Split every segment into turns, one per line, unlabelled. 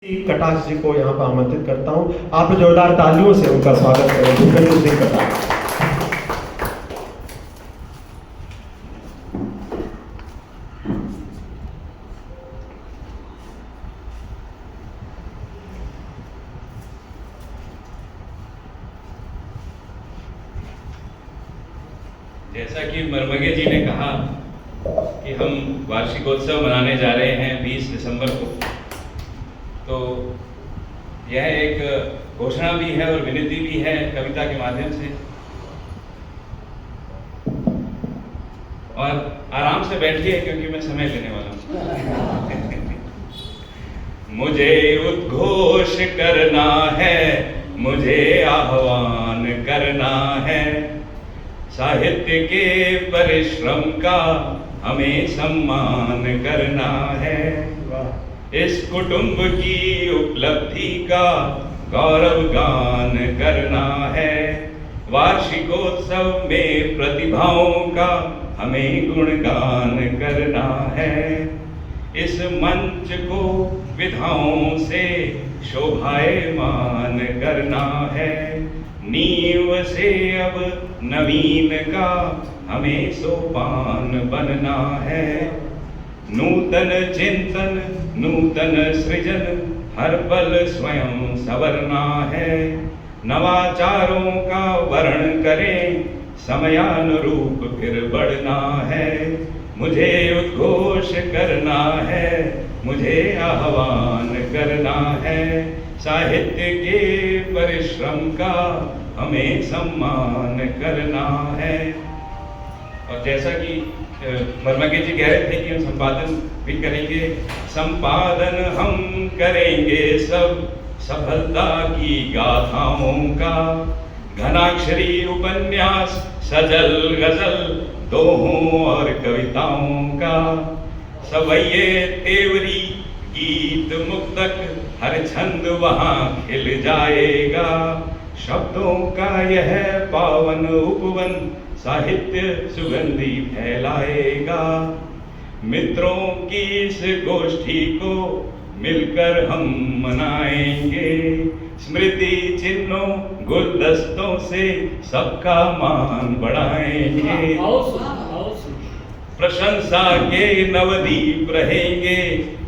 कटाश जी को यहाँ पर आमंत्रित करता हूँ। आप जोरदार तालियों से उनका स्वागत करें। भूपेंद्र सिंह कटाश।
जैसा कि मरमगे जी ने कहा कि हम वार्षिकोत्सव मनाने जा रहे हैं 20 दिसंबर को, तो यह एक घोषणा भी है और विनती भी है कविता के माध्यम से। और आराम से बैठिए क्योंकि मैं समय लेने वाला हूँ। मुझे उद्घोष करना है, मुझे आह्वान करना है, साहित्य के परिश्रम का हमें सम्मान करना है। इस कुटुंब की उपलब्धि का गौरव गान करना है। वार्षिकोत्सव में प्रतिभाओं का हमें गुणगान करना है। इस मंच को विधाओं से शोभायमान करना है। नींव से अब नवीन का हमें सोपान बनना है। नूतन चिंतन, नूतन सृजन हर पल स्वयं संवरना है। नवाचारों का वर्ण करें, समयानुरूप फिर बढ़ना है। मुझे उद्घोष करना है, मुझे आह्वान करना है, साहित्य के परिश्रम का हमें सम्मान करना है। और जैसा कि मरमगे जी कह रहे थे कि हम संपादन भी करेंगे, संपादन हम करेंगे सब सफलता की गाथाओं का। घनाक्षरी उपन्यास, सजल गजल, दोहों और कविताओं का, सवैये तेवरी गीत मुक्तक हर छंद वहाँ खिल जाएगा। शब्दों का यह पावन उपवन साहित्य सुगंधि फैलाएगा। मित्रों की इस गोष्ठी को मिलकर हम मनाएंगे। स्मृति चिन्हों गुलदस्तों से सबका मान बढ़ाएंगे। प्रशंसा के नवदीप रहेंगे,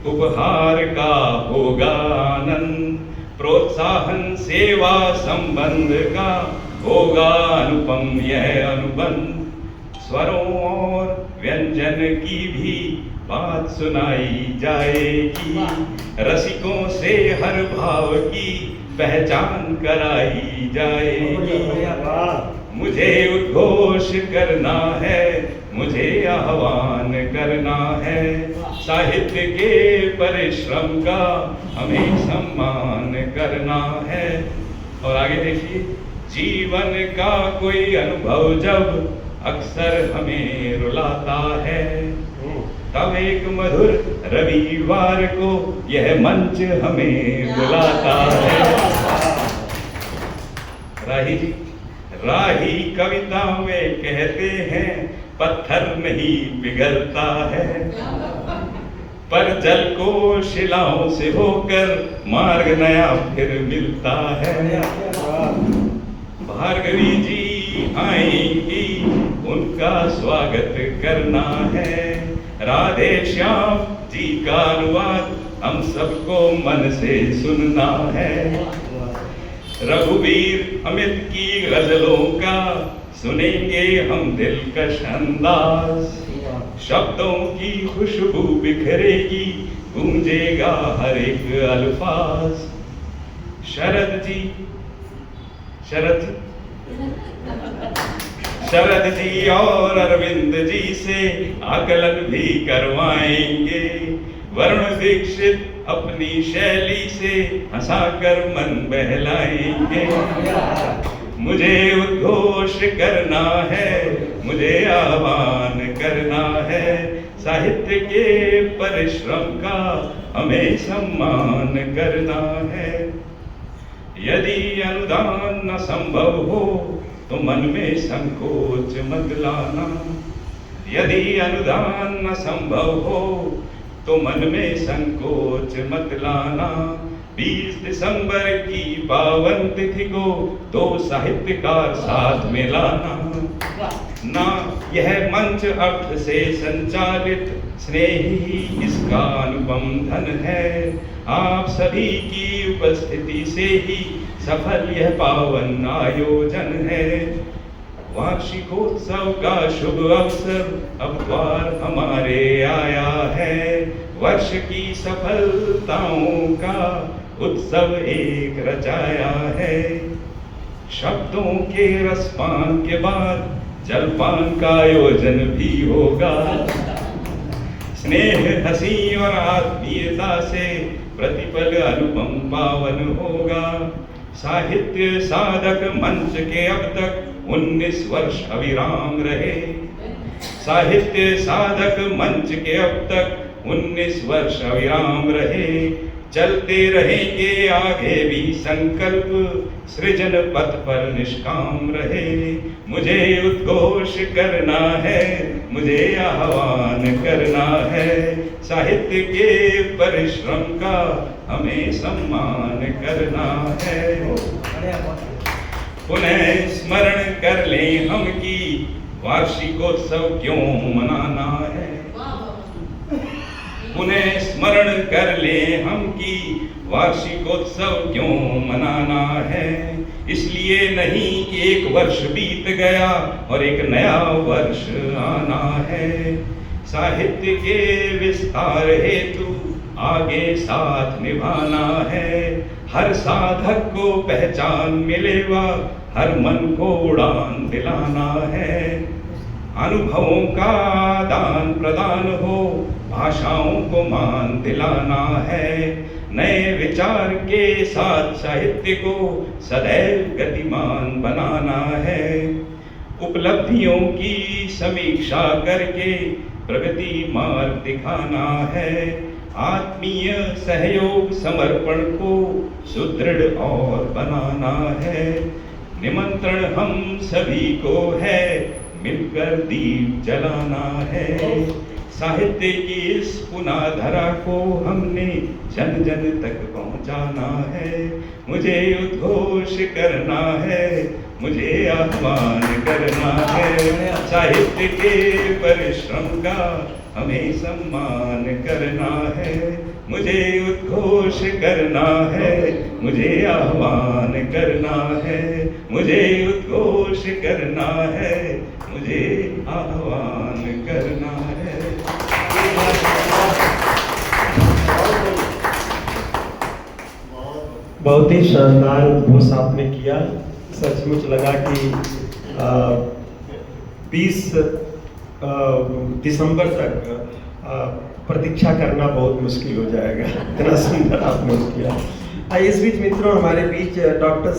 उपहार का होगा आनंद। प्रोत्साहन सेवा संबंध का होगा अनुपम यह अनुबंध। स्वरों और व्यंजन की भी बात सुनाई जाएगी। रसिकों से हर भाव की पहचान कराई जाएगी। मुझे उद्घोष करना है, मुझे आह्वान करना है, साहित्य के परिश्रम का हमें सम्मान करना है। और आगे देखिए, जीवन का कोई अनुभव जब अक्सर हमें रुलाता है, तब एक मधुर रविवार को यह मंच हमें बुलाता है। राही कविता में कहते हैं पत्थर नहीं पिघलता है, पर जल को शिलाओं से होकर मार्ग नया फिर मिलता है। भार्गवी जी आएंगी, उनका स्वागत करना है। राधे श्याम जी का अनुवाद हम सबको मन से सुनना है। रघुवीर अमित की गजलों का सुनेंगे हम दिलकश अंदाज। शब्दों की खुशबू बिखरेगी, गूंजेगा हर एक अल्फाज। शरद जी और अरविंद जी से आकलन भी करवाएंगे। वरुण दीक्षित अपनी शैली से हंसाकर मन बहलाएंगे। मुझे उद्घोष करना है, मुझे आह्वान करना है, साहित्य के परिश्रम का हमें सम्मान करना है। यदि अनुदान न संभव हो तो मन में संकोच मत लाना। यदि अनुदान न संभव हो तो मन में संकोच मत लाना। 20 दिसंबर की पावन तिथि को दो साहित्यकार साथ में लाना ना, यह मंच अर्थ से संचालित स्नेही इसका अनुपम धन है। आप सभी की उपस्थिति से ही सफल यह पावन आयोजन है। वार्षिकोत्सव का शुभ अवसर अब द्वार हमारे आया है। वर्ष की सफलताओं का उत्सव एक रचाया है। शब्दों के रसपान के बाद जलपान का आयोजन भी होगा। स्नेह, हंसी और आत्मीयता से प्रतिपल अनुपम पावन होगा। साहित्य साधक मंच के अब तक 19 वर्ष अविराम रहे। साहित्य साधक मंच के अब तक 19 वर्ष अविराम रहे। चलते रहेंगे आगे भी संकल्प, सृजन पथ पर निष्काम रहे। मुझे उद्घोष करना है, मुझे आह्वान करना है। साहित्य के परिश्रम का हमें सम्मान करना है। पुनः स्मरण कर लें हम कि वार्षिकोत्सव क्यों मनाना है। पुनः स्मरण कर लें हम कि वार्षिकोत्सव क्यों मनाना है। इसलिए नहीं कि एक वर्ष बीत गया और एक नया वर्ष आना है। साहित्य के विस्तार हेतु आगे साथ निभाना है। हर साधक को पहचान मिलेगा, हर मन को उड़ान दिलाना है। अनुभवों का दान प्रदान हो, भाषाओं को मान दिलाना है। नए विचार के साथ साहित्य को सदैव गतिमान बनाना है। उपलब्धियों की समीक्षा करके प्रगति मार्ग दिखाना है। आत्मीय सहयोग समर्पण को सुदृढ़ और बनाना है। निमंत्रण हम सभी को है, मिलकर दीप जलाना है। साहित्य की इस पुनाधरा को हमने जन जन तक पहुंचाना है। मुझे उद्घोष करना है, मुझे आह्वान करना है। साहित्य के परिश्रम का हमें सम्मान करना है। मुझे उद्घोष करना है, मुझे आह्वान करना है। मुझे उद्घोष करना है, मुझे आह्वान करना है।
बहुत ही शानदार उद्घोष आपने किया। सचमुच लगा कि 20 दिसंबर तक प्रतीक्षा करना बहुत मुश्किल हो जाएगा। इतना सुंदर आपने किया। इस बीच मित्रों, हमारे बीच डॉक्टर